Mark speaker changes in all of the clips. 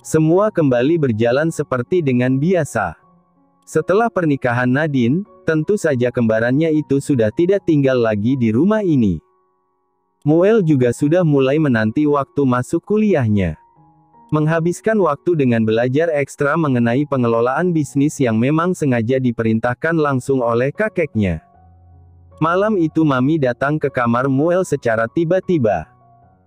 Speaker 1: Semua kembali berjalan seperti dengan biasa. Setelah pernikahan Nadine, tentu saja kembarannya itu sudah tidak tinggal lagi di rumah ini. Muel juga sudah mulai menanti waktu masuk kuliahnya. Menghabiskan waktu dengan belajar ekstra mengenai pengelolaan bisnis yang memang sengaja diperintahkan langsung oleh kakeknya. Malam itu Mami datang ke kamar Muel secara tiba-tiba.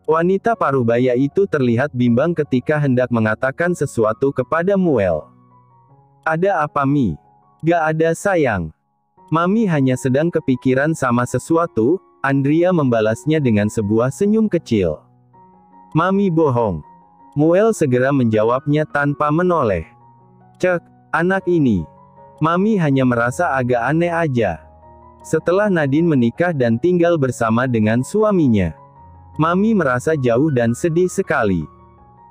Speaker 1: Wanita parubaya itu terlihat bimbang ketika hendak mengatakan sesuatu kepada Muel. "Ada apa, Mi?" "Gak ada, sayang. Mami hanya sedang kepikiran sama sesuatu," Andrea membalasnya dengan sebuah senyum kecil. "Mami bohong." Muel segera menjawabnya tanpa menoleh. "Cek, anak ini. Mami hanya merasa agak aneh aja. Setelah Nadine menikah dan tinggal bersama dengan suaminya, Mami merasa jauh dan sedih sekali."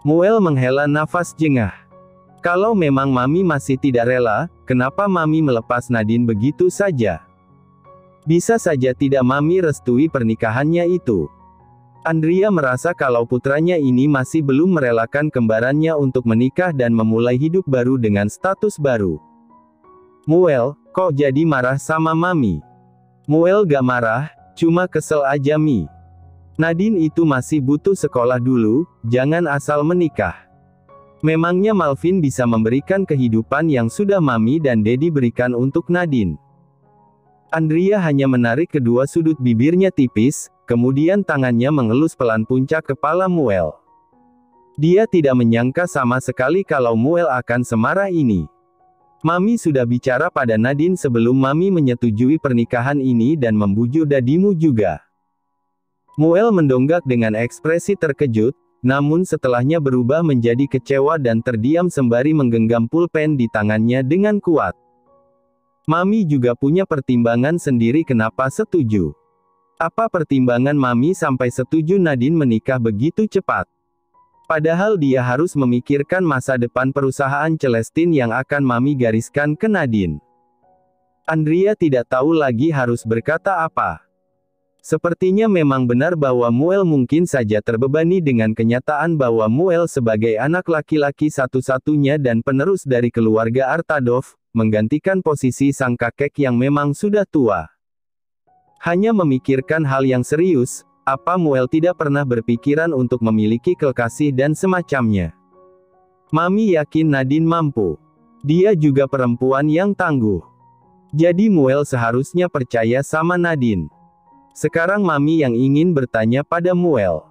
Speaker 1: Muel menghela nafas jengah. Kalau memang Mami masih tidak rela, kenapa Mami melepas Nadine begitu saja? Bisa saja tidak Mami restui pernikahannya itu. Andrea merasa kalau putranya ini masih belum merelakan kembarannya untuk menikah dan memulai hidup baru dengan status baru. "Muel, kok jadi marah sama Mami?" Muel gak marah, cuma kesel aja, Mi. "Nadine itu masih butuh sekolah dulu, jangan asal menikah. Memangnya Malvin bisa memberikan kehidupan yang sudah Mami dan Daddy berikan untuk Nadine?" Andrea hanya menarik kedua sudut bibirnya tipis, kemudian tangannya mengelus pelan puncak kepala Muel. Dia tidak menyangka sama sekali kalau Muel akan semarah ini. "Mami sudah bicara pada Nadine sebelum Mami menyetujui pernikahan ini dan membujuk Dadimu juga." Muel mendonggak dengan ekspresi terkejut, namun setelahnya berubah menjadi kecewa dan terdiam sembari menggenggam pulpen di tangannya dengan kuat. "Mami juga punya pertimbangan sendiri kenapa setuju. Apa pertimbangan Mami sampai setuju Nadine menikah begitu cepat? Padahal dia harus memikirkan masa depan perusahaan Celestine yang akan Mami gariskan ke Nadine." Andrea tidak tahu lagi harus berkata apa. Sepertinya memang benar bahwa Muel mungkin saja terbebani dengan kenyataan bahwa Muel sebagai anak laki-laki satu-satunya dan penerus dari keluarga Artadov, menggantikan posisi sang kakek yang memang sudah tua. Hanya memikirkan hal yang serius, apa Muel tidak pernah berpikiran untuk memiliki kekasih dan semacamnya? Mami yakin Nadine mampu. Dia juga perempuan yang tangguh. Jadi Muel seharusnya percaya sama Nadine. Sekarang Mami yang ingin bertanya pada Muel.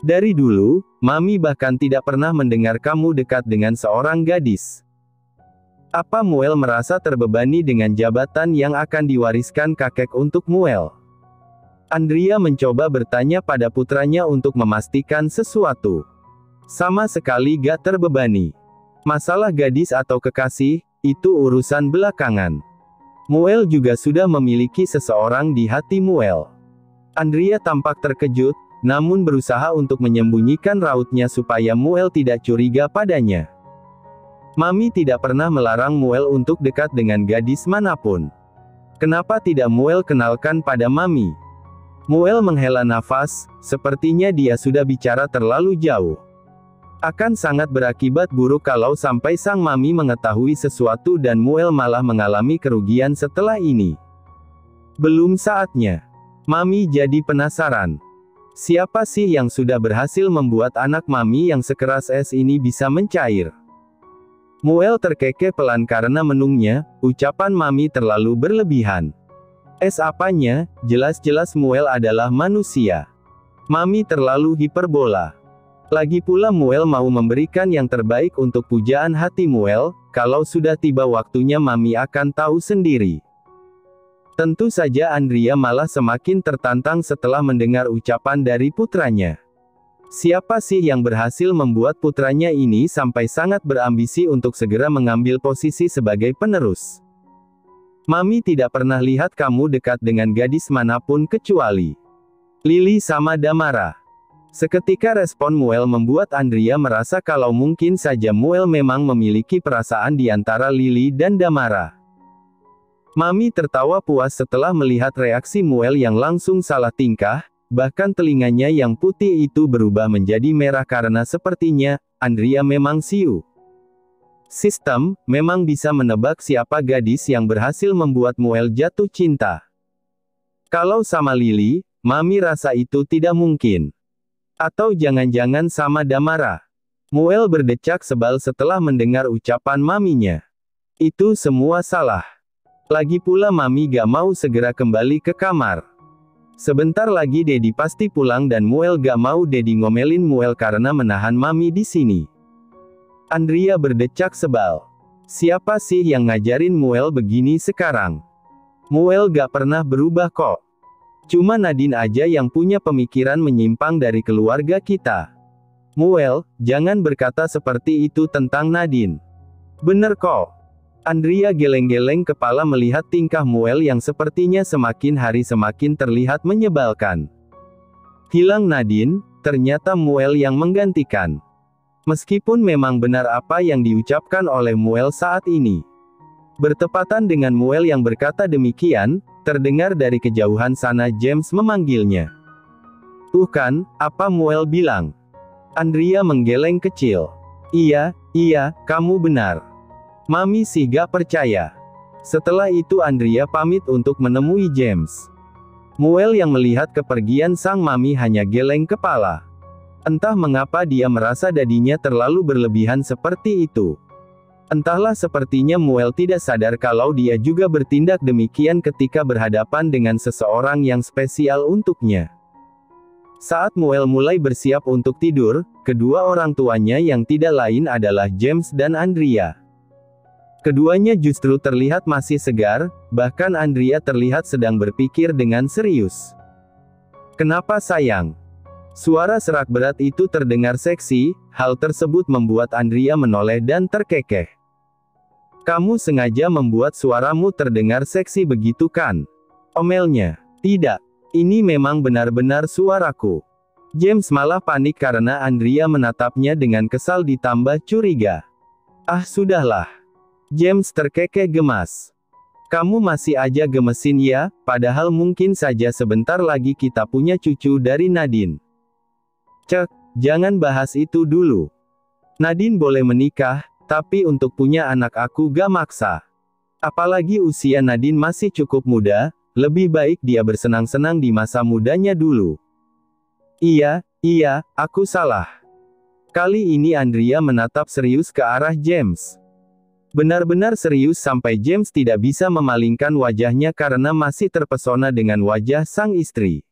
Speaker 1: "Dari dulu, Mami bahkan tidak pernah mendengar kamu dekat dengan seorang gadis. Apa Muel merasa terbebani dengan jabatan yang akan diwariskan kakek untuk Muel?" Andrea mencoba bertanya pada putranya untuk memastikan sesuatu. "Sama sekali gak terbebani. Masalah gadis atau kekasih, itu urusan belakangan. Muel juga sudah memiliki seseorang di hati Muel." Andrea tampak terkejut, namun berusaha untuk menyembunyikan rautnya supaya Muel tidak curiga padanya. "Mami tidak pernah melarang Muel untuk dekat dengan gadis manapun. Kenapa tidak Muel kenalkan pada Mami?" Muel menghela nafas, sepertinya dia sudah bicara terlalu jauh. Akan sangat berakibat buruk kalau sampai sang Mami mengetahui sesuatu dan Muel malah mengalami kerugian setelah ini. Belum saatnya. Mami jadi penasaran. Siapa sih yang sudah berhasil membuat anak Mami yang sekeras es ini bisa mencair? Muel terkekeh pelan karena menungnya, ucapan Mami terlalu berlebihan. Es apanya, jelas-jelas Muel adalah manusia. Mami terlalu hiperbola. Lagi pula Muel mau memberikan yang terbaik untuk pujaan hati Muel, kalau sudah tiba waktunya Mami akan tahu sendiri. Tentu saja Andrea malah semakin tertantang setelah mendengar ucapan dari putranya. Siapa sih yang berhasil membuat putranya ini sampai sangat berambisi untuk segera mengambil posisi sebagai penerus? Mami tidak pernah lihat kamu dekat dengan gadis manapun kecuali Lily sama Damara. Seketika respon Muel membuat Andrea merasa kalau mungkin saja Muel memang memiliki perasaan di antara Lily dan Damara. Mami tertawa puas setelah melihat reaksi Muel yang langsung salah tingkah, bahkan telinganya yang putih itu berubah menjadi merah karena sepertinya Andrea memang siu. Sistem memang bisa menebak siapa gadis yang berhasil membuat Muel jatuh cinta. Kalau sama Lily, Mami rasa itu tidak mungkin. Atau jangan-jangan sama Damara. Muel berdecak sebal setelah mendengar ucapan maminya. Itu semua salah. Lagi pula Mami gak mau segera kembali ke kamar. Sebentar lagi Dedi pasti pulang dan Muel gak mau Dedi ngomelin Muel karena menahan Mami di sini. Andrea berdecak sebal. Siapa sih yang ngajarin Muel begini sekarang? Muel gak pernah berubah kok. Cuma Nadine aja yang punya pemikiran menyimpang dari keluarga kita. Muel, jangan berkata seperti itu tentang Nadine. Bener kok. Andrea geleng-geleng kepala melihat tingkah Muel yang sepertinya semakin hari semakin terlihat menyebalkan. Hilang Nadine, ternyata Muel yang menggantikan. Meskipun memang benar apa yang diucapkan oleh Muel saat ini. Bertepatan dengan Muel yang berkata demikian, terdengar dari kejauhan sana James memanggilnya. Kan, apa Muel bilang? Andrea menggeleng kecil. Iya, kamu benar. Mami sih gak percaya. Setelah itu Andrea pamit untuk menemui James. Muel yang melihat kepergian sang mami hanya geleng kepala. Entah mengapa dia merasa dadinya terlalu berlebihan seperti itu. Entahlah sepertinya Muel tidak sadar kalau dia juga bertindak demikian ketika berhadapan dengan seseorang yang spesial untuknya. Saat Muel mulai bersiap untuk tidur, kedua orang tuanya yang tidak lain adalah James dan Andrea. Keduanya justru terlihat masih segar, bahkan Andrea terlihat sedang berpikir dengan serius. Kenapa sayang? Suara serak berat itu terdengar seksi, hal tersebut membuat Andrea menoleh dan terkekeh. Kamu sengaja membuat suaramu terdengar seksi begitu kan? Omelnya. Tidak. Ini memang benar-benar suaraku. James malah panik karena Andrea menatapnya dengan kesal ditambah curiga. Ah sudahlah. James terkekeh gemas. Kamu masih aja gemesin ya, padahal mungkin saja sebentar lagi kita punya cucu dari Nadine. Cek, jangan bahas itu dulu. Nadine boleh menikah, tapi untuk punya anak aku gak maksa. Apalagi usia Nadine masih cukup muda, lebih baik dia bersenang-senang di masa mudanya dulu. Iya, aku salah. Kali ini Andrea menatap serius ke arah James. Benar-benar serius sampai James tidak bisa memalingkan wajahnya karena masih terpesona dengan wajah sang istri.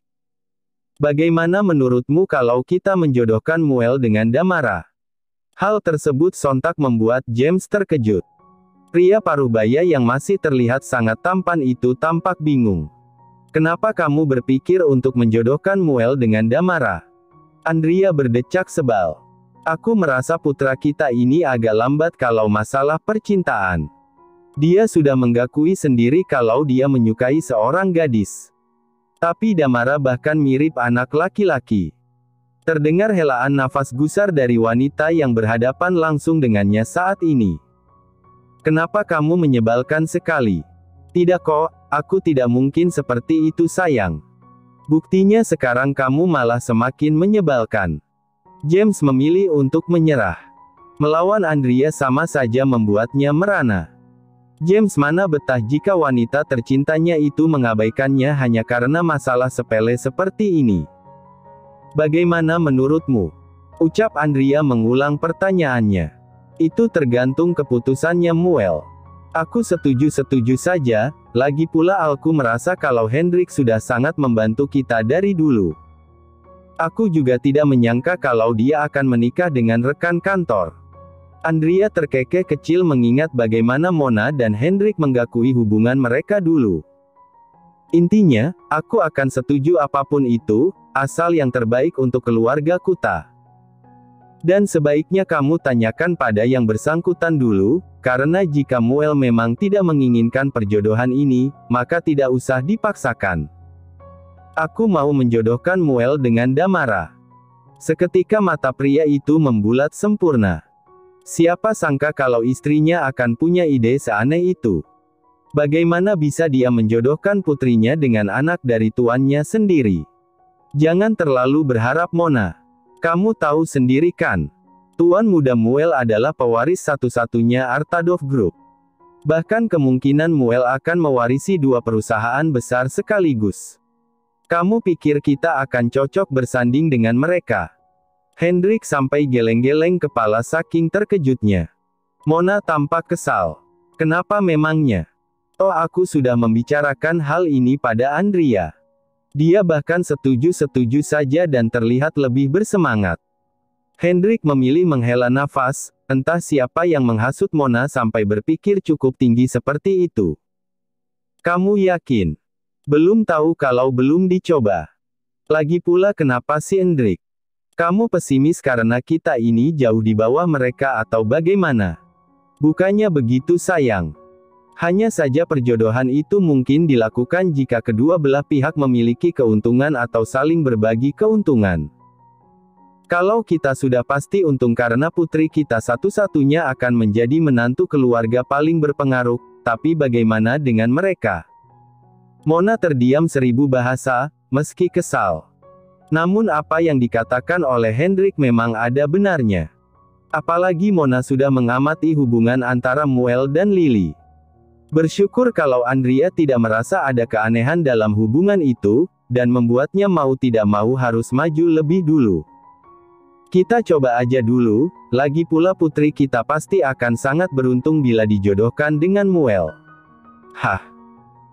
Speaker 1: Bagaimana menurutmu kalau kita menjodohkan Muel dengan Damara? Hal tersebut sontak membuat James terkejut. Pria parubaya yang masih terlihat sangat tampan itu tampak bingung. Kenapa kamu berpikir untuk menjodohkan Muel dengan Damara? Andrea berdecak sebal. Aku merasa putra kita ini agak lambat kalau masalah percintaan. Dia sudah mengakui sendiri kalau dia menyukai seorang gadis. Tapi Damara bahkan mirip anak laki-laki. Terdengar helaan nafas gusar dari wanita yang berhadapan langsung dengannya saat ini. Kenapa kamu menyebalkan sekali? Tidak kok, aku tidak mungkin seperti itu sayang. Buktinya sekarang kamu malah semakin menyebalkan. James memilih untuk menyerah. Melawan Andrea sama saja membuatnya merana. James mana betah jika wanita tercintanya itu mengabaikannya hanya karena masalah sepele seperti ini. Bagaimana menurutmu? Ucap Andrea mengulang pertanyaannya. Itu tergantung keputusannya Muel. Aku setuju-setuju saja, lagi pula aku merasa kalau Hendrik sudah sangat membantu kita dari dulu. Aku juga tidak menyangka kalau dia akan menikah dengan rekan kantor. Andrea terkekeh kecil mengingat bagaimana Mona dan Hendrik menggakui hubungan mereka dulu. Intinya, aku akan setuju apapun itu, asal yang terbaik untuk keluarga kita. Dan sebaiknya kamu tanyakan pada yang bersangkutan dulu, karena jika Muel memang tidak menginginkan perjodohan ini, maka tidak usah dipaksakan. Aku mau menjodohkan Muel dengan Damara. Seketika mata pria itu membulat sempurna. Siapa sangka kalau istrinya akan punya ide seaneh itu. Bagaimana bisa dia menjodohkan putrinya dengan anak dari tuannya sendiri? Jangan terlalu berharap Mona. Kamu tahu sendiri kan? Tuan muda Muel adalah pewaris satu-satunya Artadov Group. Bahkan kemungkinan Muel akan mewarisi 2 perusahaan besar sekaligus. Kamu pikir kita akan cocok bersanding dengan mereka? Hendrik sampai geleng-geleng kepala saking terkejutnya. Mona tampak kesal. Kenapa memangnya? Oh, aku sudah membicarakan hal ini pada Andrea. Dia bahkan setuju-setuju saja dan terlihat lebih bersemangat. Hendrik memilih menghela nafas, entah siapa yang menghasut Mona sampai berpikir cukup tinggi seperti itu. Kamu yakin? Belum tahu kalau belum dicoba. Lagi pula kenapa si Hendrik? Kamu pesimis karena kita ini jauh di bawah mereka atau bagaimana? Bukannya begitu sayang. Hanya saja perjodohan itu mungkin dilakukan jika kedua belah pihak memiliki keuntungan atau saling berbagi keuntungan. Kalau kita sudah pasti untung karena putri kita satu-satunya akan menjadi menantu keluarga paling berpengaruh, tapi bagaimana dengan mereka? Mona terdiam 1000 bahasa, meski kesal. Namun apa yang dikatakan oleh Hendrik memang ada benarnya. Apalagi Mona sudah mengamati hubungan antara Muel dan Lily. Bersyukur kalau Andrea tidak merasa ada keanehan dalam hubungan itu, dan membuatnya mau tidak mau harus maju lebih dulu. Kita coba aja dulu, lagi pula putri kita pasti akan sangat beruntung bila dijodohkan dengan Muel. Hah?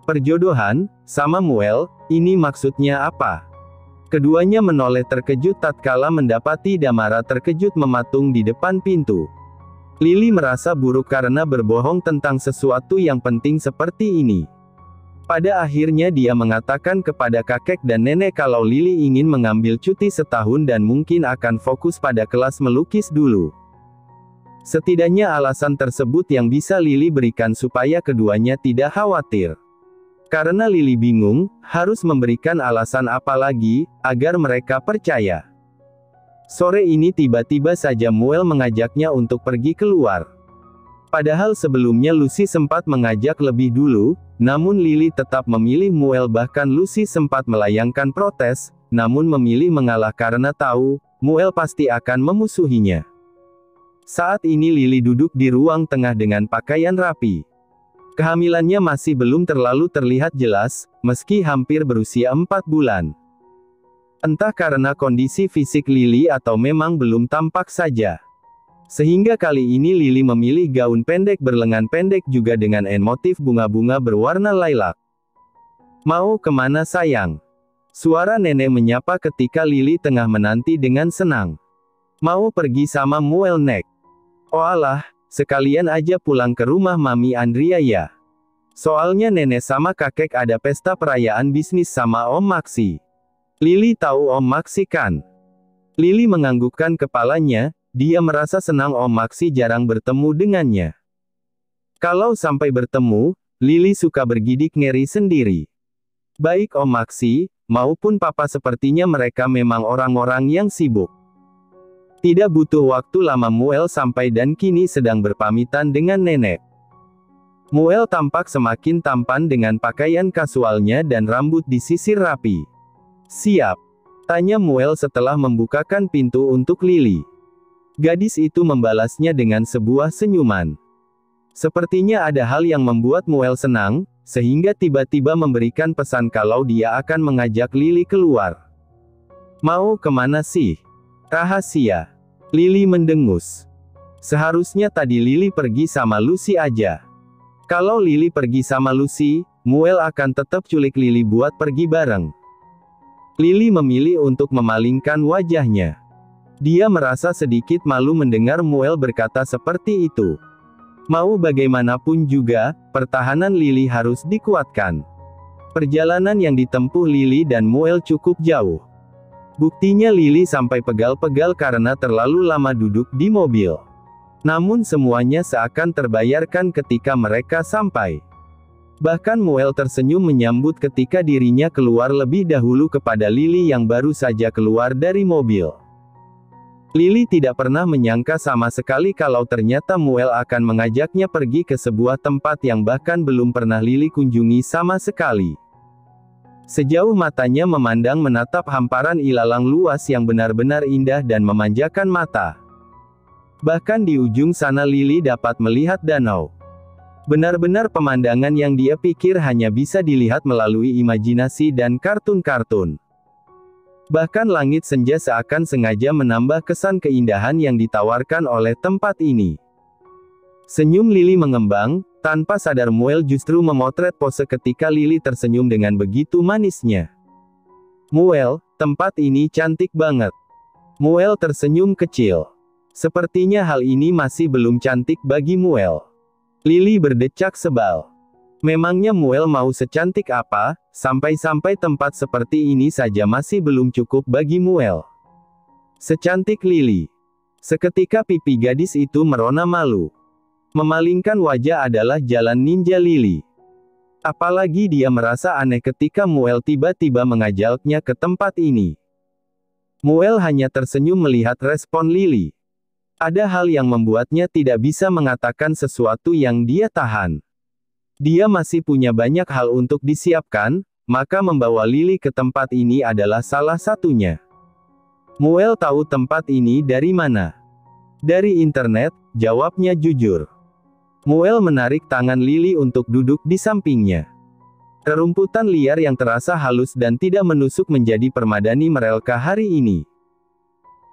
Speaker 1: Perjodohan, sama Muel, ini maksudnya apa? Keduanya menoleh terkejut tatkala mendapati Damara terkejut mematung di depan pintu. Lily merasa buruk karena berbohong tentang sesuatu yang penting seperti ini. Pada akhirnya dia mengatakan kepada kakek dan nenek kalau Lily ingin mengambil cuti setahun dan mungkin akan fokus pada kelas melukis dulu. Setidaknya alasan tersebut yang bisa Lily berikan supaya keduanya tidak khawatir. Karena Lily bingung, harus memberikan alasan apa lagi, agar mereka percaya. Sore ini tiba-tiba saja Muel mengajaknya untuk pergi keluar. Padahal sebelumnya Lucy sempat mengajak lebih dulu, namun Lily tetap memilih Muel bahkan Lucy sempat melayangkan protes, namun memilih mengalah karena tahu, Muel pasti akan memusuhinya. Saat ini Lily duduk di ruang tengah dengan pakaian rapi. Kehamilannya masih belum terlalu terlihat jelas, meski hampir berusia 4 bulan. Entah karena kondisi fisik Lily atau memang belum tampak saja. Sehingga kali ini Lily memilih gaun pendek berlengan pendek juga dengan motif bunga-bunga berwarna lilac. Mau kemana sayang? Suara nenek menyapa ketika Lily tengah menanti dengan senang. Mau pergi sama Muel Nek? Oh alah, sekalian aja pulang ke rumah Mami Andrea ya. Soalnya nenek sama kakek ada pesta perayaan bisnis sama Om Maxi. Lily tahu Om Maxi kan? Lily menganggukkan kepalanya, dia merasa senang Om Maxi jarang bertemu dengannya. Kalau sampai bertemu, Lily suka bergidik ngeri sendiri. Baik Om Maxi, maupun Papa sepertinya mereka memang orang-orang yang sibuk. Tidak butuh waktu lama Muel sampai dan kini sedang berpamitan dengan nenek. Muel tampak semakin tampan dengan pakaian kasualnya dan rambut disisir rapi. Siap? Tanya Muel setelah membukakan pintu untuk Lily. Gadis itu membalasnya dengan sebuah senyuman. Sepertinya ada hal yang membuat Muel senang, sehingga tiba-tiba memberikan pesan kalau dia akan mengajak Lily keluar. Mau kemana sih? Rahasia. Lily mendengus. Seharusnya tadi Lily pergi sama Lucy aja. Kalau Lily pergi sama Lucy, Muel akan tetap culik Lily buat pergi bareng. Lily memilih untuk memalingkan wajahnya. Dia merasa sedikit malu mendengar Muel berkata seperti itu. Mau bagaimanapun juga, pertahanan Lily harus dikuatkan. Perjalanan yang ditempuh Lily dan Muel cukup jauh. Buktinya Lily sampai pegal-pegal karena terlalu lama duduk di mobil. Namun semuanya seakan terbayarkan ketika mereka sampai. Bahkan Muel tersenyum menyambut ketika dirinya keluar lebih dahulu kepada Lily yang baru saja keluar dari mobil. Lily tidak pernah menyangka sama sekali kalau ternyata Muel akan mengajaknya pergi ke sebuah tempat yang bahkan belum pernah Lily kunjungi sama sekali. Sejauh matanya memandang menatap hamparan ilalang luas yang benar-benar indah dan memanjakan mata. Bahkan di ujung sana Lily dapat melihat danau. Benar-benar pemandangan yang dia pikir hanya bisa dilihat melalui imajinasi dan kartun-kartun. Bahkan langit senja seakan sengaja menambah kesan keindahan yang ditawarkan oleh tempat ini. Senyum Lily mengembang, tanpa sadar Muel justru memotret pose ketika Lily tersenyum dengan begitu manisnya. "Muel, tempat ini cantik banget." Muel tersenyum kecil. Sepertinya hal ini masih belum cantik bagi Muel. Lily berdecak sebal. Memangnya Muel mau secantik apa, sampai-sampai tempat seperti ini saja masih belum cukup bagi Muel. Secantik Lily. Seketika pipi gadis itu merona malu. Memalingkan wajah adalah jalan ninja Lily. Apalagi dia merasa aneh ketika Muel tiba-tiba mengajaknya ke tempat ini. Muel hanya tersenyum melihat respon Lily. Ada hal yang membuatnya tidak bisa mengatakan sesuatu yang dia tahan. Dia masih punya banyak hal untuk disiapkan, maka membawa Lily ke tempat ini adalah salah satunya. Muel tahu tempat ini dari mana? Dari internet, jawabnya jujur. Muel menarik tangan Lily untuk duduk di sampingnya. Rerumputan liar yang terasa halus dan tidak menusuk menjadi permadani mereka hari ini.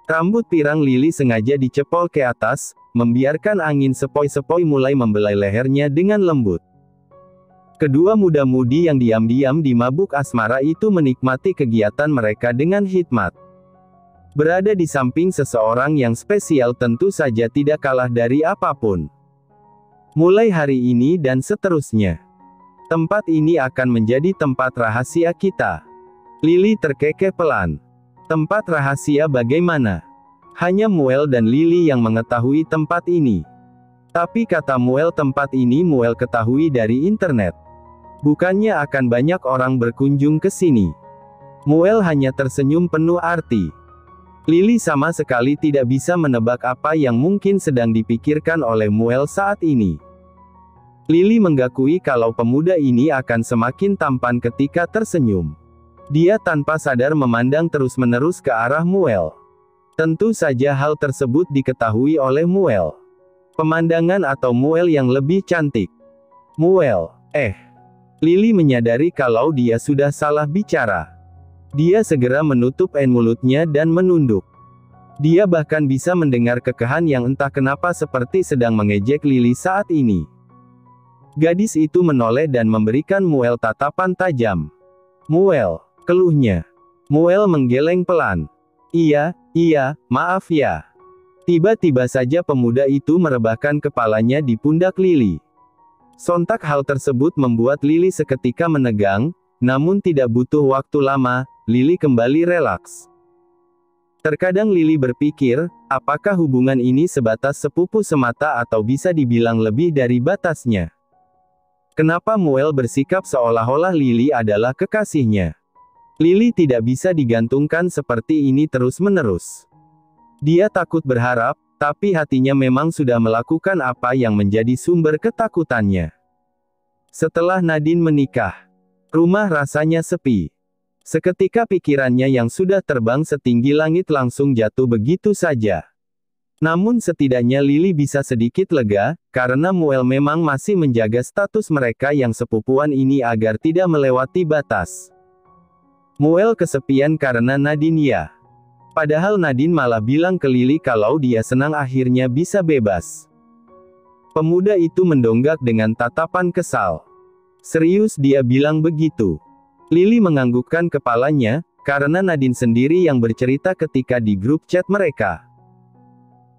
Speaker 1: Rambut pirang Lily sengaja dicepol ke atas, membiarkan angin sepoi-sepoi mulai membelai lehernya dengan lembut. Kedua muda-mudi yang diam-diam di mabuk asmara itu menikmati kegiatan mereka dengan hikmat. Berada di samping seseorang yang spesial tentu saja tidak kalah dari apapun. Mulai hari ini dan seterusnya, tempat ini akan menjadi tempat rahasia kita. Lily terkekeh pelan. Tempat rahasia bagaimana? Hanya Muel dan Lily yang mengetahui tempat ini. Tapi kata Muel tempat ini Muel ketahui dari internet. Bukannya akan banyak orang berkunjung ke sini. Muel hanya tersenyum penuh arti. Lily sama sekali tidak bisa menebak apa yang mungkin sedang dipikirkan oleh Muel saat ini. Lily menggakui kalau pemuda ini akan semakin tampan ketika tersenyum. Dia tanpa sadar memandang terus-menerus ke arah Muel. Tentu saja hal tersebut diketahui oleh Muel. Pemandangan atau Muel yang lebih cantik. Muel, Lily menyadari kalau dia sudah salah bicara. Dia segera menutup mulutnya dan menunduk. Dia bahkan bisa mendengar kekahan yang entah kenapa seperti sedang mengejek Lily saat ini. Gadis itu menoleh dan memberikan Muel tatapan tajam. "Muel," keluhnya. Muel menggeleng pelan. Iya, maaf ya." Tiba-tiba saja pemuda itu merebahkan kepalanya di pundak Lily. Sontak hal tersebut membuat Lily seketika menegang, namun tidak butuh waktu lama, Lily kembali relaks. Terkadang Lily berpikir, apakah hubungan ini sebatas sepupu semata atau bisa dibilang lebih dari batasnya? Kenapa Muel bersikap seolah-olah Lily adalah kekasihnya? Lily tidak bisa digantungkan seperti ini terus-menerus. Dia takut berharap, tapi hatinya memang sudah melakukan apa yang menjadi sumber ketakutannya. Setelah Nadine menikah, rumah rasanya sepi. Seketika pikirannya yang sudah terbang setinggi langit langsung jatuh begitu saja. Namun setidaknya Lily bisa sedikit lega, karena Muel memang masih menjaga status mereka yang sepupuan ini agar tidak melewati batas. Muel kesepian karena Nadine ya. Padahal Nadine malah bilang ke Lily kalau dia senang akhirnya bisa bebas. Pemuda itu mendonggak dengan tatapan kesal. Serius dia bilang begitu? Lily menganggukkan kepalanya, karena Nadine sendiri yang bercerita ketika di grup chat mereka.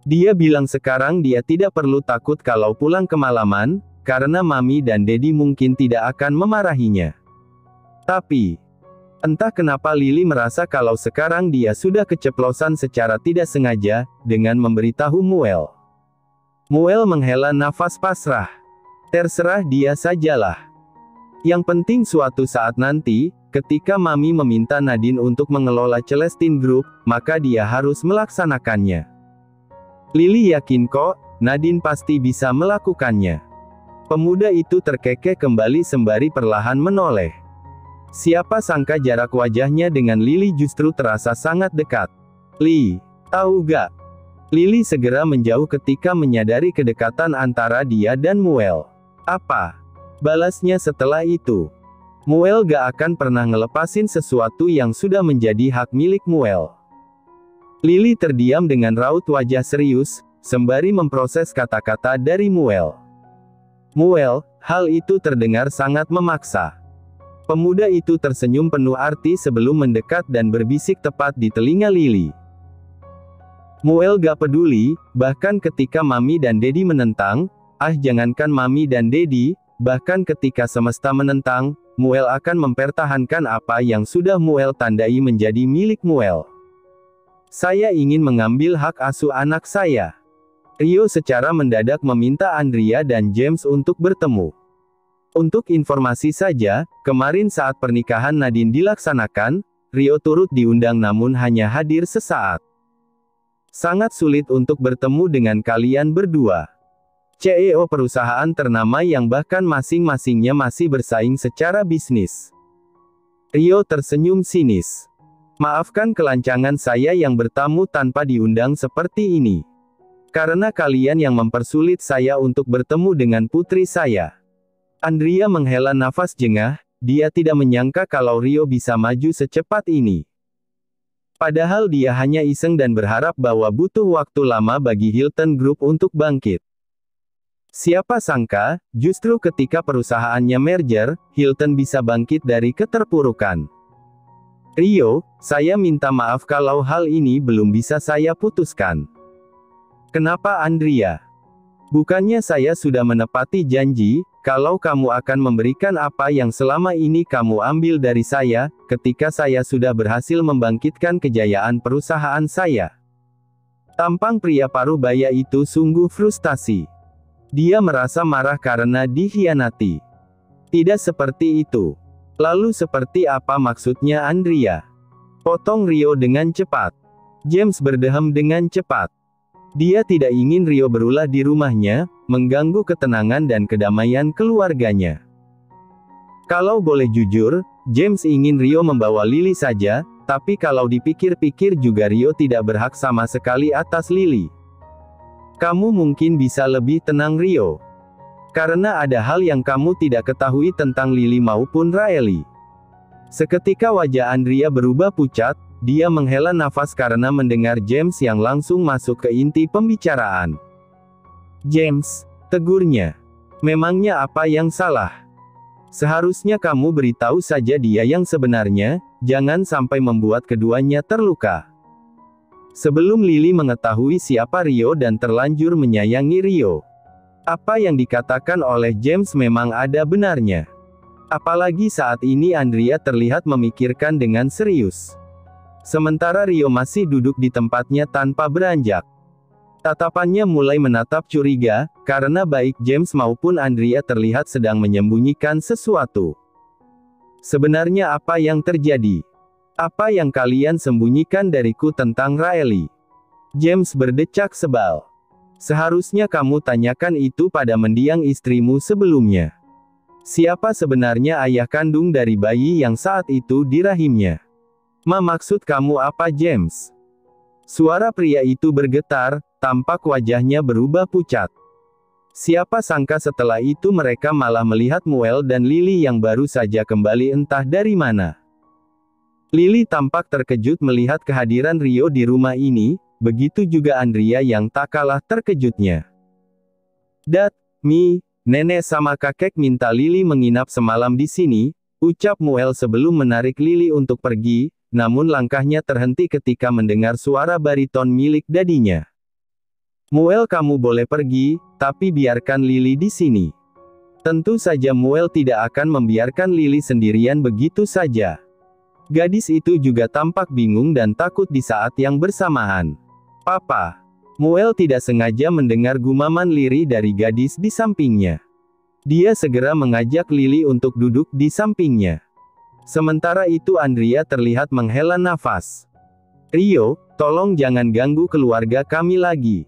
Speaker 1: Dia bilang sekarang dia tidak perlu takut kalau pulang kemalaman, karena Mami dan Daddy mungkin tidak akan memarahinya. Tapi, entah kenapa Lily merasa kalau sekarang dia sudah keceplosan secara tidak sengaja, dengan memberitahu Muel. Muel menghela nafas pasrah. Terserah dia sajalah. Yang penting suatu saat nanti, ketika Mami meminta Nadine untuk mengelola Celestine Group, maka dia harus melaksanakannya. Lily yakin kok, Nadine pasti bisa melakukannya. Pemuda itu terkekeh kembali sembari perlahan menoleh. Siapa sangka jarak wajahnya dengan Lily justru terasa sangat dekat. "Li, tahu gak? Lily segera menjauh ketika menyadari kedekatan antara dia dan Muel. Apa balasnya setelah itu? Muel gak akan pernah ngelepasin sesuatu yang sudah menjadi hak milik Muel. Lily terdiam dengan raut wajah serius, sembari memproses kata-kata dari Muel. Muel, hal itu terdengar sangat memaksa. Pemuda itu tersenyum penuh arti sebelum mendekat dan berbisik tepat di telinga Lily. Muel gak peduli, bahkan ketika Mami dan Daddy menentang, jangankan Mami dan Daddy, bahkan ketika semesta menentang, Muel akan mempertahankan apa yang sudah Muel tandai menjadi milik Muel. Saya ingin mengambil hak asuh anak saya. Rio secara mendadak meminta Andrea dan James untuk bertemu. Untuk informasi saja, kemarin saat pernikahan Nadine dilaksanakan, Rio turut diundang namun hanya hadir sesaat. Sangat sulit untuk bertemu dengan kalian berdua. CEO perusahaan ternama yang bahkan masing-masingnya masih bersaing secara bisnis. Rio tersenyum sinis. Maafkan kelancangan saya yang bertamu tanpa diundang seperti ini. Karena kalian yang mempersulit saya untuk bertemu dengan putri saya. Andrea menghela nafas jengah, dia tidak menyangka kalau Rio bisa maju secepat ini. Padahal dia hanya iseng dan berharap bahwa butuh waktu lama bagi Hilton Group untuk bangkit. Siapa sangka, justru ketika perusahaannya merger, Hilton bisa bangkit dari keterpurukan. Rio, saya minta maaf kalau hal ini belum bisa saya putuskan. Kenapa Andrea? Bukannya saya sudah menepati janji, kalau kamu akan memberikan apa yang selama ini kamu ambil dari saya, ketika saya sudah berhasil membangkitkan kejayaan perusahaan saya. Tampang pria parubaya itu sungguh frustasi. Dia merasa marah karena dikhianati. Tidak seperti itu. Lalu seperti apa maksudnya Andrea? Potong Rio dengan cepat. James berdehem dengan cepat. Dia tidak ingin Rio berulah di rumahnya, mengganggu ketenangan dan kedamaian keluarganya. Kalau boleh jujur, James ingin Rio membawa Lily saja, tapi kalau dipikir-pikir juga Rio tidak berhak sama sekali atas Lily. Kamu mungkin bisa lebih tenang Rio. Karena ada hal yang kamu tidak ketahui tentang Lily maupun Riley. Seketika wajah Andrea berubah pucat, dia menghela nafas karena mendengar James yang langsung masuk ke inti pembicaraan. James, tegurnya. Memangnya apa yang salah? Seharusnya kamu beritahu saja dia yang sebenarnya, jangan sampai membuat keduanya terluka. Sebelum Lily mengetahui siapa Rio dan terlanjur menyayangi Rio. Apa yang dikatakan oleh James memang ada benarnya. Apalagi saat ini Andrea terlihat memikirkan dengan serius. Sementara Rio masih duduk di tempatnya tanpa beranjak. Tatapannya mulai menatap curiga, karena baik James maupun Andrea terlihat sedang menyembunyikan sesuatu. Sebenarnya apa yang terjadi? Apa yang kalian sembunyikan dariku tentang Riley? James berdecak sebal. Seharusnya kamu tanyakan itu pada mendiang istrimu sebelumnya. Siapa sebenarnya ayah kandung dari bayi yang saat itu di rahimnya? Maksud kamu apa James? Suara pria itu bergetar, tampak wajahnya berubah pucat. Siapa sangka setelah itu mereka malah melihat Muel dan Lily yang baru saja kembali entah dari mana. Lily tampak terkejut melihat kehadiran Rio di rumah ini, begitu juga Andrea yang tak kalah terkejutnya. Dad, Mi, nenek sama kakek minta Lily menginap semalam di sini, ucap Muel sebelum menarik Lily untuk pergi, namun langkahnya terhenti ketika mendengar suara bariton milik dadinya. Muel kamu boleh pergi, tapi biarkan Lily di sini. Tentu saja Muel tidak akan membiarkan Lily sendirian begitu saja. Gadis itu juga tampak bingung dan takut di saat yang bersamaan. Papa. Muel tidak sengaja mendengar gumaman lirih dari gadis di sampingnya. Dia segera mengajak Lily untuk duduk di sampingnya. Sementara itu Andrea terlihat menghela nafas. Rio, tolong jangan ganggu keluarga kami lagi.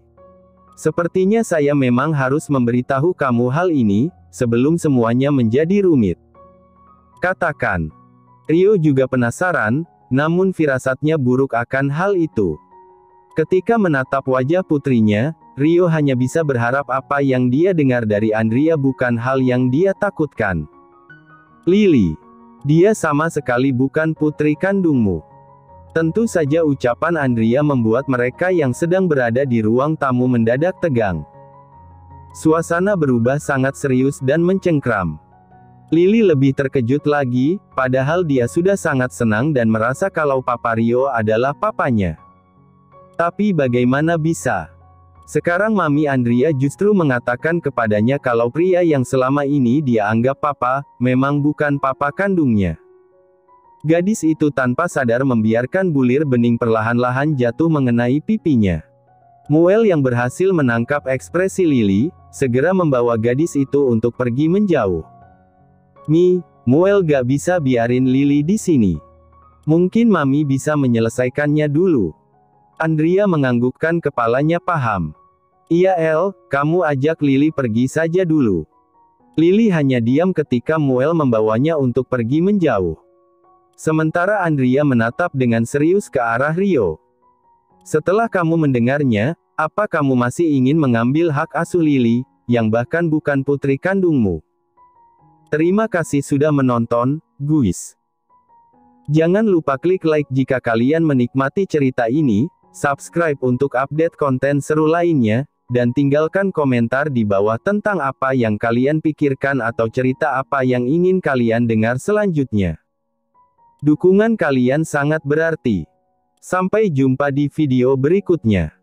Speaker 1: Sepertinya saya memang harus memberitahu kamu hal ini, sebelum semuanya menjadi rumit. Katakan. Rio juga penasaran, namun firasatnya buruk akan hal itu. Ketika menatap wajah putrinya, Rio hanya bisa berharap apa yang dia dengar dari Andrea bukan hal yang dia takutkan. Lily, dia sama sekali bukan putri kandungmu. Tentu saja ucapan Andrea membuat mereka yang sedang berada di ruang tamu mendadak tegang. Suasana berubah sangat serius dan mencengkram. Lily lebih terkejut lagi, padahal dia sudah sangat senang dan merasa kalau Papa Rio adalah papanya. Tapi bagaimana bisa? Sekarang Mami Andrea justru mengatakan kepadanya kalau pria yang selama ini dia anggap papa, memang bukan papa kandungnya. Gadis itu tanpa sadar membiarkan bulir bening perlahan-lahan jatuh mengenai pipinya. Muel yang berhasil menangkap ekspresi Lily, segera membawa gadis itu untuk pergi menjauh. Muel gak bisa biarin Lily di sini. Mungkin Mami bisa menyelesaikannya dulu. Andrea menganggukkan kepalanya paham. Iya El, kamu ajak Lily pergi saja dulu. Lily hanya diam ketika Muel membawanya untuk pergi menjauh. Sementara Andrea menatap dengan serius ke arah Rio. Setelah kamu mendengarnya, apa kamu masih ingin mengambil hak asuh Lily, yang bahkan bukan putri kandungmu? Terima kasih sudah menonton, guys. Jangan lupa klik like jika kalian menikmati cerita ini, subscribe untuk update konten seru lainnya, dan tinggalkan komentar di bawah tentang apa yang kalian pikirkan atau cerita apa yang ingin kalian dengar selanjutnya. Dukungan kalian sangat berarti. Sampai jumpa di video berikutnya.